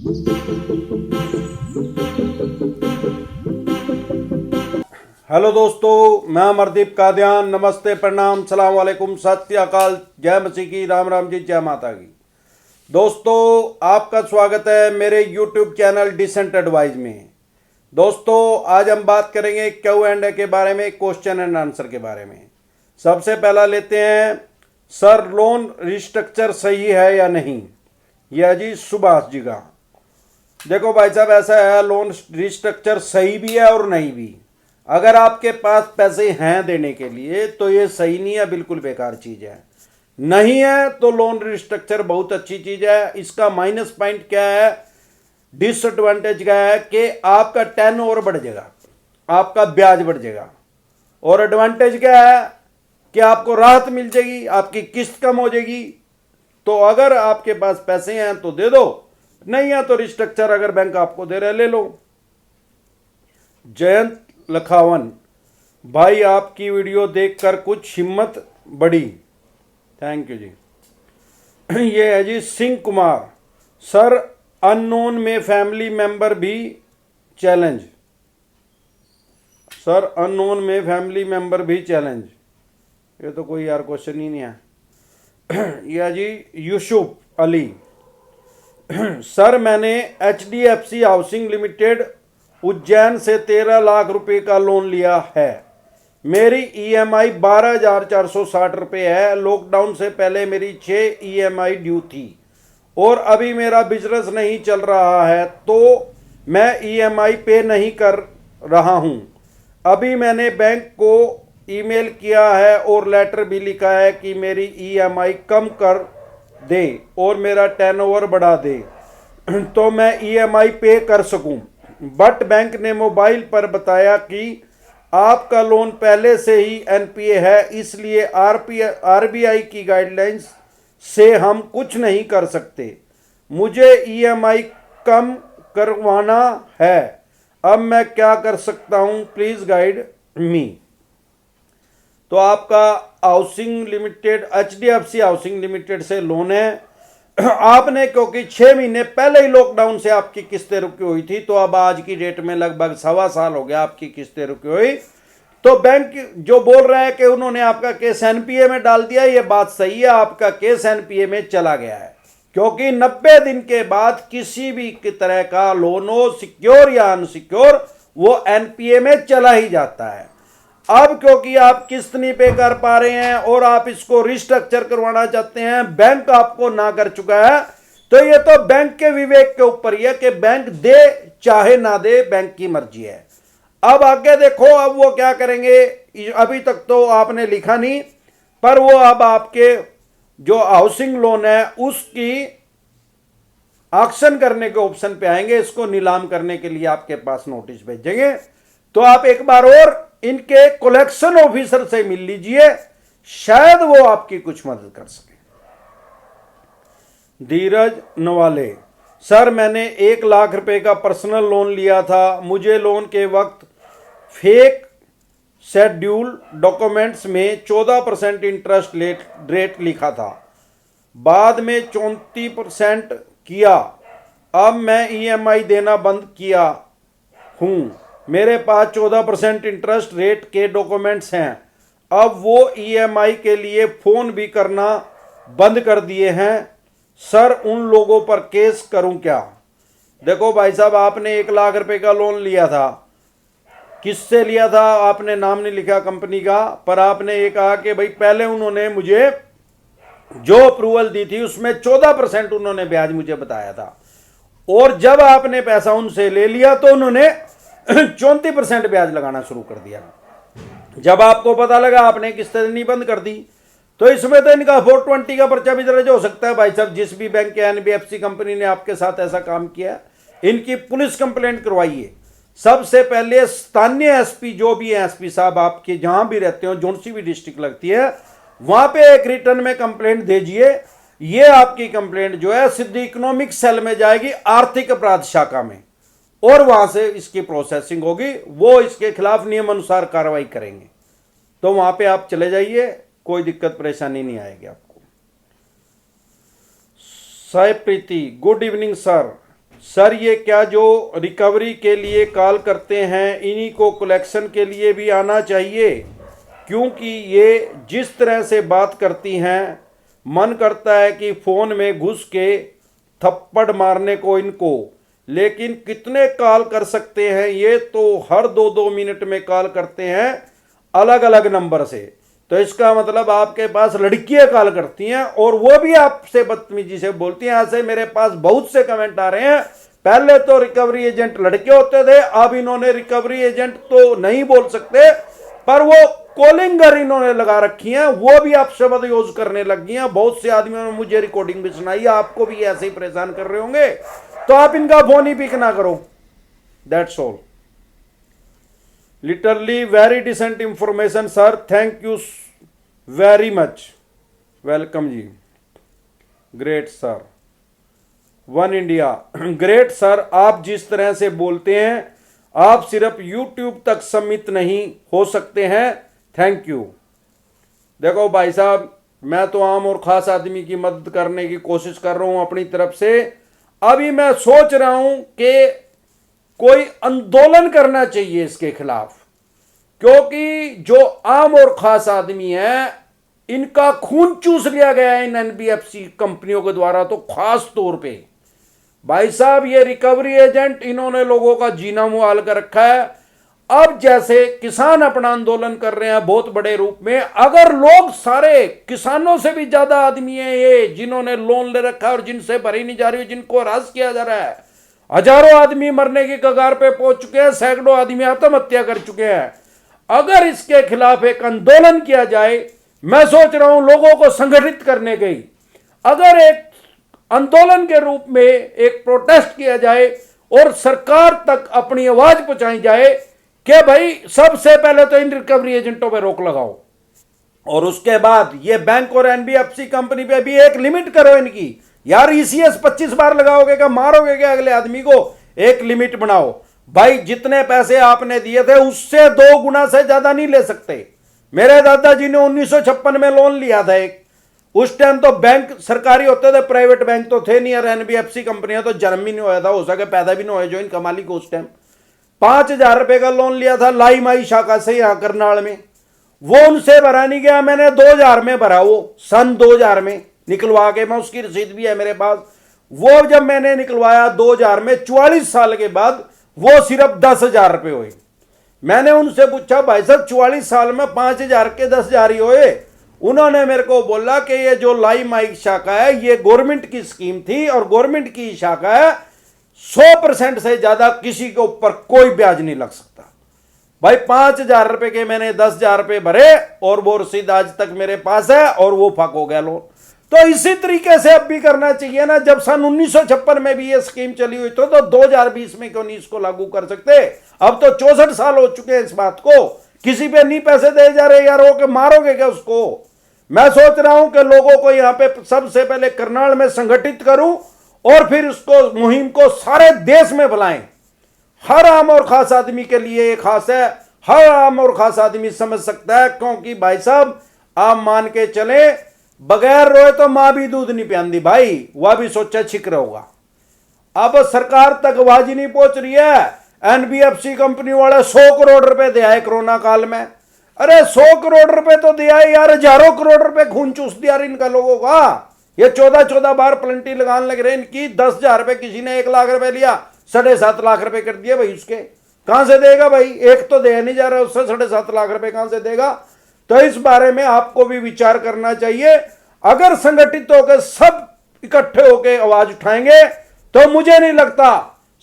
Hello दोस्तों, मैं अमरदीप कादियान। नमस्ते, प्रणाम, सलाम वालेकुम, सत श्री अकाल, जय मसीह की, राम राम जी, जय माता की। दोस्तों, आपका स्वागत है मेरे यूट्यूब चैनल डिसेंट एडवाइज में। दोस्तों, आज हम बात करेंगे Q&A के बारे में, क्वेश्चन एंड आंसर के बारे में। सबसे पहला लेते हैं, सर लोन रिस्ट्रक्चर सही है या नहीं। यह जी सुभाष जी का। देखो भाई साहब, ऐसा है, लोन रिस्ट्रक्चर सही भी है और नहीं भी। अगर आपके पास पैसे हैं देने के लिए तो ये सही नहीं है, बिल्कुल बेकार चीज है। नहीं है तो लोन रिस्ट्रक्चर बहुत अच्छी चीज है। इसका माइनस पॉइंट क्या है, डिसएडवांटेज क्या है कि आपका टर्नओवर बढ़ जाएगा, आपका ब्याज बढ़ जाएगा। और एडवांटेज क्या है कि आपको राहत मिल जाएगी, आपकी किस्त कम हो जाएगी। तो अगर आपके पास पैसे हैं तो दे दो, नहीं है तो रिस्ट्रक्चर अगर बैंक आपको दे रहे ले लो। जयंत लखावन भाई, आपकी वीडियो देखकर कुछ हिम्मत बढ़ी, थैंक यू जी। ये है जी सिंह कुमार, सर अननोन में फैमिली मेंबर भी चैलेंज। सर अननोन में फैमिली मेंबर भी चैलेंज, ये तो कोई यार क्वेश्चन ही नहीं है। यह जी यूसुफ अली, सर मैंने HDFC हाउसिंग लिमिटेड उज्जैन से 13 लाख रुपए का लोन लिया है। मेरी EMI 12,460 रुपये है। लॉकडाउन से पहले मेरी 6 EMI ड्यू थी और अभी मेरा बिजनेस नहीं चल रहा है तो मैं EMI पे नहीं कर रहा हूं। अभी मैंने बैंक को ईमेल किया है और लेटर भी लिखा है कि मेरी EMI कम कर दे और मेरा टर्नओवर बढ़ा दे तो मैं EMI पे कर सकूं। बट बैंक ने मोबाइल पर बताया कि आपका लोन पहले से ही NPA है, इसलिए RBI की गाइडलाइंस से हम कुछ नहीं कर सकते। मुझे EMI कम करवाना है, अब मैं क्या कर सकता हूं, प्लीज गाइड मी। तो आपका housing limited, HDFC housing limited से लोन है। आपने क्योंकि 6 महीने पहले ही लॉकडाउन से आपकी किस्तें रुकी हुई थी, तो अब आज की डेट में लगभग 1.25 साल हो गया आपकी किस्तें रुकी हुई। तो बैंक जो बोल रहा है कि उन्होंने आपका केस NPA में डाल दिया, ये बात सही है, आपका केस NPA में चला गया है। क्योंकि 90 दिन के बाद किसी भी तरह का लोन हो, सिक्योर या अनसिक्योर, वो NPA में चला ही जाता है। अब क्योंकि आप किस्त नहीं पे कर पा रहे हैं और आप इसको रिस्ट्रक्चर करवाना चाहते हैं, बैंक आपको ना कर चुका है, तो ये तो बैंक के विवेक के ऊपर ही है कि बैंक दे चाहे ना दे, बैंक की मर्जी है। अब आगे देखो, अब वो क्या करेंगे। अभी तक तो आपने लिखा नहीं, पर वो अब आपके जो हाउसिंग लोन है उसकी ऑक्शन करने के ऑप्शन पे आएंगे, इसको नीलाम करने के लिए आपके पास नोटिस भेजेंगे। तो आप एक बार और इनके कलेक्शन ऑफिसर से मिल लीजिए, शायद वो आपकी कुछ मदद कर सके। धीरज नवाले, सर मैंने 1 लाख रुपए का पर्सनल लोन लिया था। मुझे लोन के वक्त फेक शेड्यूल डॉक्यूमेंट्स में 14% इंटरेस्ट रेट लिखा था, बाद में 34% किया। अब मैं EMI देना बंद किया हूं। मेरे पास 14% इंटरेस्ट रेट के डॉक्यूमेंट्स हैं। अब वो EMI के लिए फोन भी करना बंद कर दिए हैं। सर उन लोगों पर केस करूं क्या। देखो भाई साहब, आपने 1 लाख रुपए का लोन लिया था, किससे लिया था आपने नाम नहीं लिखा कंपनी का, पर आपने ये कहा कि भाई पहले उन्होंने मुझे जो अप्रूवल दी थी उसमें 14% उन्होंने ब्याज मुझे बताया था, और जब आपने पैसा उनसे ले लिया तो उन्होंने 34% ब्याज लगाना शुरू कर दिया। जब आपको पता लगा आपने किस्तें देनी बंद कर दी, तो इसमें तो इनका 420 का पर्चा भी दर्ज हो सकता है। भाई साहब, जिस भी बैंक या NBFC कंपनी ने आपके साथ ऐसा काम किया, इनकी पुलिस कंप्लेंट करवाइए। सबसे पहले स्थानीय SP जो भी है, SP साहब आपके जहां भी रहते हो, जोन सी भी डिस्ट्रिक्ट लगती है, वहां पे एक रिटर्न में कंप्लेंट दीजिए। ये आपकी कंप्लेंट जो है सीधी इकोनॉमिक सेल में जाएगी, आर्थिक अपराध शाखा में, और वहां से इसकी प्रोसेसिंग होगी, वो इसके खिलाफ नियम अनुसार कार्रवाई करेंगे। तो वहां पे आप चले जाइए, कोई दिक्कत परेशानी नहीं आएगी आपको। साई प्रीति, गुड इवनिंग सर, सर ये क्या जो रिकवरी के लिए कॉल करते हैं इन्हीं को कलेक्शन के लिए भी आना चाहिए? क्योंकि ये जिस तरह से बात करती हैं मन करता है कि फ़ोन में घुस के थप्पड़ मारने को इनको। लेकिन कितने कॉल कर सकते हैं ये? तो हर 2-2 मिनट में कॉल करते हैं अलग अलग नंबर से। तो इसका मतलब आपके पास लड़कियां कॉल करती हैं और वो भी आपसे बदतमीजी से बोलती हैं। ऐसे मेरे पास बहुत से कमेंट आ रहे हैं, पहले तो रिकवरी एजेंट लड़के होते थे, अब इन्होंने रिकवरी एजेंट तो नहीं बोल सकते पर वो कॉलिंगर इन्होंने लगा रखी हैं, वो भी आप शब्द यूज करने लग गई हैं। बहुत से आदमियों ने मुझे रिकॉर्डिंग भी सुनाई, आपको भी ऐसे ही परेशान कर रहे होंगे, तो आप इनका फोन ही पिक ना करो। That's all. Literally very decent information sir, thank you very much. Welcome ji. Great sir. One India. Great sir, आप जिस तरह से बोलते हैं आप सिर्फ यूट्यूब तक सीमित नहीं हो सकते हैं। Thank you. देखो भाई साहब, मैं तो आम और खास आदमी की मदद करने की कोशिश कर रहा हूं अपनी तरफ से। अभी मैं सोच रहा हूं कि कोई आंदोलन करना चाहिए इसके खिलाफ, क्योंकि जो आम और खास आदमी है इनका खून चूस लिया गया है इन एनबीएफसी कंपनियों के द्वारा। तो खास तौर पे भाई साहब ये रिकवरी एजेंट इन्होंने लोगों का जीना मुहाल कर रखा है। अब जैसे किसान अपना आंदोलन कर रहे हैं बहुत बड़े रूप में, अगर लोग सारे किसानों से भी ज्यादा आदमी है ये जिन्होंने लोन ले रखा है और जिनसे भरी नहीं जा रही, जिनको हरास किया जा रहा है, हजारों आदमी मरने की कगार पे पहुंच चुके हैं, सैकड़ों आदमी आत्महत्या कर चुके हैं। अगर इसके खिलाफ एक आंदोलन किया जाए, मैं सोच रहा हूं लोगों को संगठित करने की, अगर एक आंदोलन के रूप में एक प्रोटेस्ट किया जाए और सरकार तक अपनी आवाज पहुंचाई जाए कि भाई सबसे पहले तो इन रिकवरी एजेंटों पर रोक लगाओ और उसके बाद ये बैंक और एनबीएफसी कंपनी पे भी एक लिमिट करो इनकी। यार ईसीएस 25 बार लगाओगे क्या, मारोगे क्या अगले आदमी को? एक लिमिट बनाओ भाई, जितने पैसे आपने दिए थे उससे 2 गुना से ज्यादा नहीं ले सकते। मेरे दादाजी ने 1956 में लोन लिया था एक, उस टाइम तो बैंक सरकारी होते थे, प्राइवेट बैंक तो थे नहीं, और एनबीएफसी कंपनियां तो जन्म भी नहीं हुआ था, हो सके पैदा भी नहीं हुए जो इनका मालिक उस टाइम। 5,000 रुपए का लोन लिया था लाई माई शाखा से यहां करनाल में, वो उनसे भरा नहीं गया, मैंने 2000 में भरा, वो सन 2000 में निकलवा के, मैं उसकी रसीद भी है मेरे पास। वो जब मैंने निकलवाया 2000 में, 44 साल के बाद वो सिर्फ 10,000 रुपए हुए। मैंने उनसे पूछा भाई साहब 44 साल में 5,000 के 10,000 ही हुए? उन्होंने मेरे को बोला कि ये जो लाई माई शाखा है ये गवर्नमेंट की स्कीम थी और गवर्नमेंट की शाखा है, 100% से ज्यादा किसी के ऊपर कोई ब्याज नहीं लग सकता। भाई 5,000 रुपए के मैंने 10,000 रुपए भरे और वो रसीद आज तक मेरे पास है और वो फक हो गया लोन। तो इसी तरीके से अब भी करना चाहिए ना। जब सन 1956 में भी ये स्कीम चली हुई तो 2020 में क्यों नहीं इसको लागू कर सकते? अब तो 64 साल हो चुके हैं इस बात को, किसी पे नहीं पैसे दे जा रहे यार, हो के मारोगे क्या उसको? मैं सोच रहा हूं कि लोगों को यहां पे सबसे पहले करनाल में संगठित करूं और फिर उसको मुहिम को सारे देश में बुलाएं। हर आम और खास आदमी के लिए ये खास है, हर आम और खास आदमी समझ सकता है, क्योंकि भाई साहब आप मान के चले बगैर रोए तो मां भी दूध नहीं पियांदी भाई, वह भी सोचा छिक होगा। अब सरकार तक आवाज ही नहीं पहुंच रही है। एनबीएफसी कंपनी वाले 100 करोड़ रुपए दे आए कोरोना काल में। अरे 100 करोड़ रुपए तो दे आए यार, हजारों करोड़ रुपए खून चूस दिया इनका लोगों का। ये 14 बार प्लंटी लगाने लग रहे इनकी। 10,000 रुपए किसी ने 1 लाख रुपए लिया, 7.5 लाख रुपए कर दिए भाई। उसके कहां से देगा भाई? एक तो दे नहीं जा रहा, उससे 7.5 लाख रुपए कहां से देगा? तो इस बारे में आपको भी विचार करना चाहिए। अगर संगठित होकर सब इकट्ठे होकर आवाज उठाएंगे तो मुझे नहीं लगता,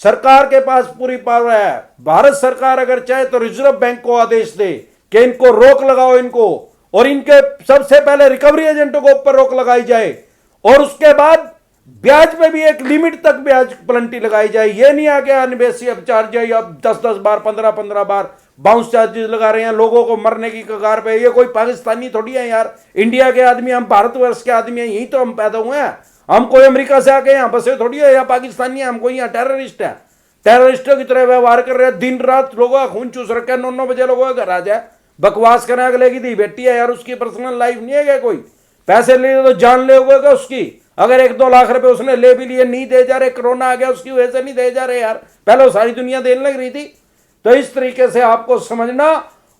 सरकार के पास पूरी पावर है। भारत सरकार अगर चाहे तो रिजर्व बैंक को आदेश दे कि इनको रोक लगाओ इनको, और इनके सबसे पहले रिकवरी एजेंटों को ऊपर रोक लगाई जाए और उसके बाद ब्याज पे भी एक लिमिट तक ब्याज प्लंटी लगाई जाए। ये नहीं आ गया एनबीएफसी अब चार्ज है, अब 10-10 बार 15-15 बार बाउंस चार्जेस लगा रहे हैं लोगों को मरने की कगार पे। ये कोई पाकिस्तानी थोड़ी है यार, इंडिया के आदमी, हम भारतवर्ष के आदमी हैं, यही तो हम पैदा हुए हैं। हम कोई अमेरिका से आके यहाँ बसे थोड़ी है या पाकिस्तानी है, हम कोई यहाँ टेररिस्ट है। टेररिस्टों की तरह व्यवहार कर रहे हैं, दिन रात लोगों का खून चूस रखा है। 9-9 बजे लोगों का घर आ जाए, बकवास करने अगले की दी बेटी है यार, उसकी पर्सनल लाइफ नहीं है क्या? कोई पैसे ले तो जान ले होगा उसकी, अगर 1-2 लाख रुपए उसने ले भी लिए, नहीं दे जा रहे, कोरोना आ गया उसकी वजह से नहीं दे जा रहे यार, पहले वो सारी दुनिया देने लग रही थी। तो इस तरीके से आपको समझना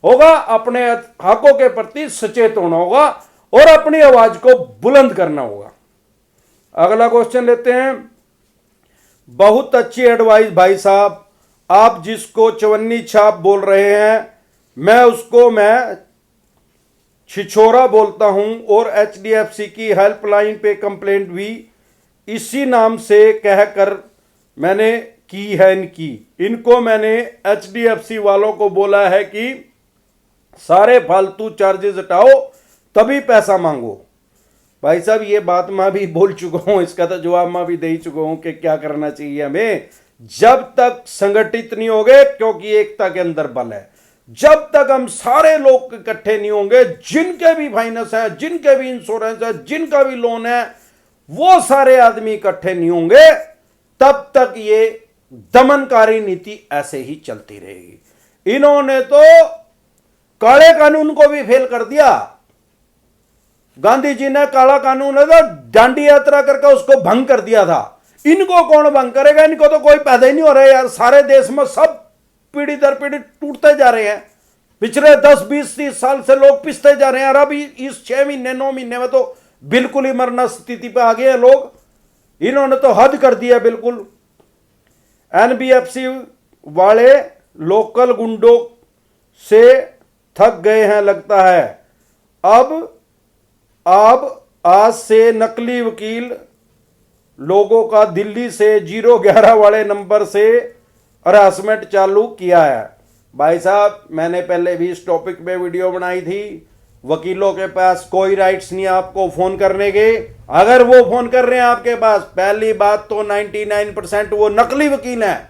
होगा, अपने हकों के प्रति सचेत होना होगा और अपनी आवाज को बुलंद करना होगा। अगला क्वेश्चन लेते हैं। बहुत अच्छी एडवाइस भाई साहब, आप जिसको चवन्नी छाप बोल रहे हैं मैं छिछोरा बोलता हूं और एचडीएफसी की हेल्पलाइन पे कंप्लेंट भी इसी नाम से कहकर मैंने की है इनको मैंने एचडीएफसी वालों को बोला है कि सारे फालतू चार्जेस हटाओ तभी पैसा मांगो। भाई साहब ये बात मैं भी बोल चुका हूं, इसका तो जवाब मैं भी दे ही चुका हूं कि क्या करना चाहिए हमें। जब तक संगठित नहीं होंगे, क्योंकि एकता के अंदर बल है, जब तक हम सारे लोग इकट्ठे नहीं होंगे, जिनके भी फाइनेंस है, जिनके भी इंश्योरेंस है, जिनका भी लोन है, वो सारे आदमी इकट्ठे नहीं होंगे, तब तक ये दमनकारी नीति ऐसे ही चलती रहेगी। इन्होंने तो काले कानून को भी फेल कर दिया। गांधी जी ने काला कानून है तो दांडी यात्रा करके उसको भंग कर दिया था। इनको कौन भंग करेगा? इनको तो कोई पैदा ही नहीं हो रहा है यार। सारे देश में सब पीढ़ी दर पीढ़ी टूटते जा रहे हैं। पिछले 10, 20, 30 साल से लोग पिसते जा रहे हैं और अभी इस 6 महीने 9 महीने में तो बिल्कुल ही मरना स्थिति पे आ गए हैं लोग। इन्होंने तो हद कर दिया बिल्कुल। एनबीएफसी वाले लोकल गुंडों से थक गए हैं लगता है। अब आज से नकली वकील लोगों का दिल्ली से 011 वाले नंबर से हरासमेंट चालू किया है। भाई साहब मैंने पहले भी इस टॉपिक पे वीडियो बनाई थी। वकीलों के पास कोई राइट्स नहीं आपको फोन करने के। अगर वो फोन कर रहे हैं आपके पास, पहली बात तो 99% वो नकली वकील हैं।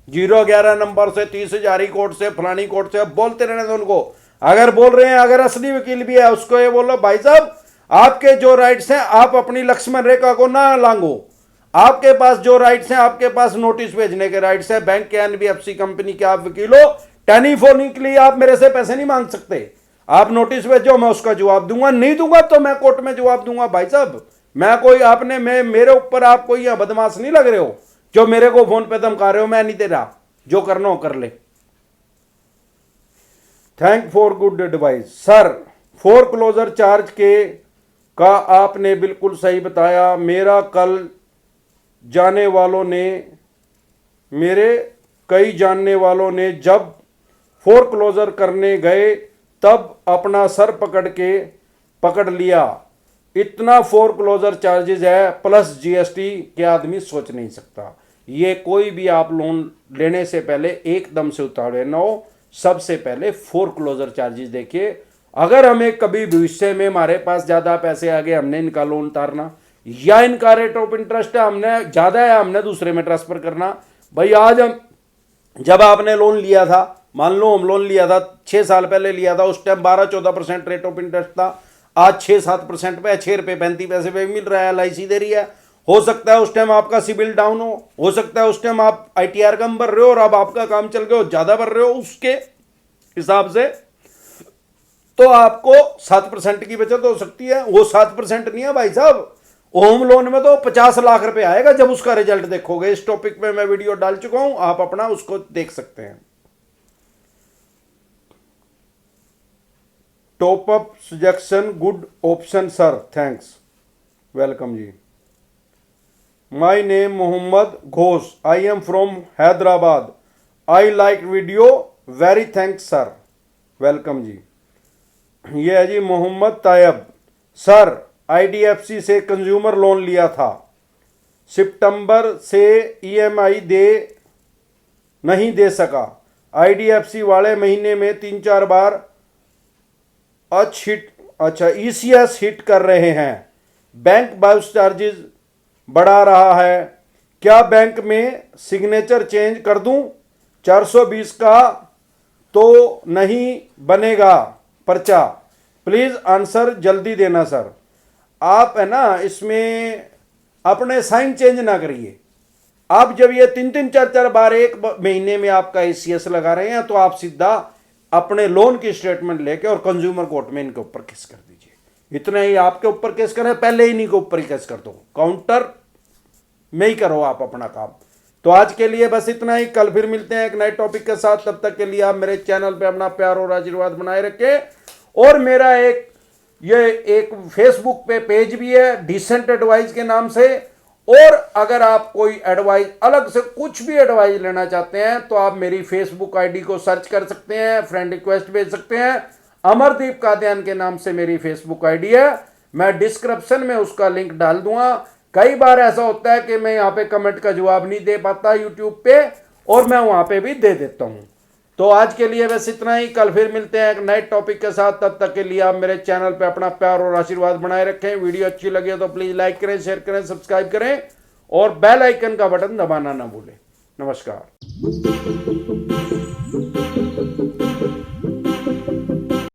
011 नंबर से 30,000 कोर्ट से फलानी कोर्ट से बोलते रहने दो उनको। अगर बोल रहे हैं, अगर असली वकील भी है उसको ये बोलो भाई साहब आपके जो राइट्स हैं आप अपनी लक्ष्मण रेखा को ना लांगो। आपके पास जो राइट्स हैं, आपके पास नोटिस भेजने के राइट्स हैं। बैंक के एनबीएफसी कंपनी के आप वकील हो, टेलीफोनिकली आप मेरे से पैसे नहीं मांग सकते। आप नोटिस भेजो, मैं उसका जवाब दूंगा, नहीं दूंगा तो मैं कोर्ट में जवाब दूंगा। भाई साहब मैं कोई आपने मेरे ऊपर आप कोई यहां बदमाश नहीं लग रहे हो जो मेरे को फोन पे धमका रहे हो। मैं नहीं दे रहा, जो करना हो कर ले। Thank for good advice sir. Foreclosure charge का आपने बिल्कुल सही बताया। मेरे कई जानने वालों ने जब फोरक्लोजर करने गए तब अपना सर पकड़ लिया। इतना फोरक्लोजर चार्जेस है प्लस जीएसटी के आदमी सोच नहीं सकता। ये कोई भी आप लोन लेने से पहले एकदम से उतारे ना हो। सबसे पहले फोरक्लोजर चार्जेस देखिए। अगर हमें कभी भविष्य में हमारे पास ज्यादा पैसे आ गए, हमने इनका लोन उतारना या इनका रेट ऑफ इंटरेस्ट है हमने ज्यादा है, हमने दूसरे में ट्रांसफर करना। भाई आज हम जब आपने लोन लिया था, मान लो हम लोन लिया था 6 साल पहले लिया था, उस टाइम 12-14% रेट ऑफ इंटरेस्ट था। आज 6-7% पे 6 रुपये 35 पैसे पे मिल रहा है, LIC दे रही है। हो सकता है उस टाइम आपका सिबिल डाउन हो सकता है उस टाइम आप ITR कम भर रहे हो और अब आपका काम चल गया हो, ज्यादा भर रहे हो, उसके हिसाब से तो आपको 7% की बचत हो सकती है। वो 7% नहीं है भाई साहब, होम लोन में तो 50 लाख रुपए आएगा जब उसका रिजल्ट देखोगे। इस टॉपिक पे मैं वीडियो डाल चुका हूं, आप अपना उसको देख सकते हैं। Top up suggestion good option sir, thanks, welcome ji. My name Mohammad Ghosh, I am from Hyderabad, I like video, very thanks sir, welcome ji. ये है जी मोहम्मद तायब सर, IDFC से कंज्यूमर लोन लिया था, सितंबर से EMI नहीं दे सका। IDFC वाले महीने में 3-4 बार ECS हिट कर रहे हैं। बैंक बाउंस चार्जेस बढ़ा रहा है, क्या बैंक में सिग्नेचर चेंज कर दूं? 420 का तो नहीं बनेगा पर्चा, प्लीज आंसर जल्दी देना सर। आप है ना इसमें अपने साइन चेंज ना करिए। आप जब ये 3-3, 4-4 बार एक महीने में आपका ECS लगा रहे हैं तो आप सीधा अपने लोन की स्टेटमेंट लेके और कंज्यूमर कोर्ट में इनके ऊपर केस कर दीजिए। इतना ही आपके ऊपर केस करें, पहले इन्हीं के ऊपर ही केस कर दो, काउंटर में ही करो आप अपना काम। तो आज के लिए बस इतना ही, कल फिर मिलते हैं एक नए टॉपिक के साथ। तब तक के लिए आप मेरे चैनल पे अपना प्यार और आशीर्वाद बनाए रखें। और मेरा एक फेसबुक पे पेज भी है डिसेंट एडवाइस के नाम से। और अगर आप कोई एडवाइस अलग से कुछ भी एडवाइस लेना चाहते हैं तो आप मेरी फेसबुक आईडी को सर्च कर सकते हैं, फ्रेंड रिक्वेस्ट भेज सकते हैं। अमरदीप कादियान के नाम से मेरी फेसबुक आईडी है, मैं डिस्क्रिप्शन में उसका लिंक डाल दूंगा। कई बार ऐसा होता है कि मैं यहाँ पे कमेंट का जवाब नहीं दे पाता यूट्यूब पे, और मैं वहां पे भी दे देता हूं। तो आज के लिए बस इतना ही, कल फिर मिलते हैं एक नए टॉपिक के साथ। तब तक के लिए आप मेरे चैनल पे अपना प्यार और आशीर्वाद बनाए रखें। वीडियो अच्छी लगे तो प्लीज लाइक करें, शेयर करें, सब्सक्राइब करें और बेल आइकन का बटन दबाना ना भूलें। नमस्कार।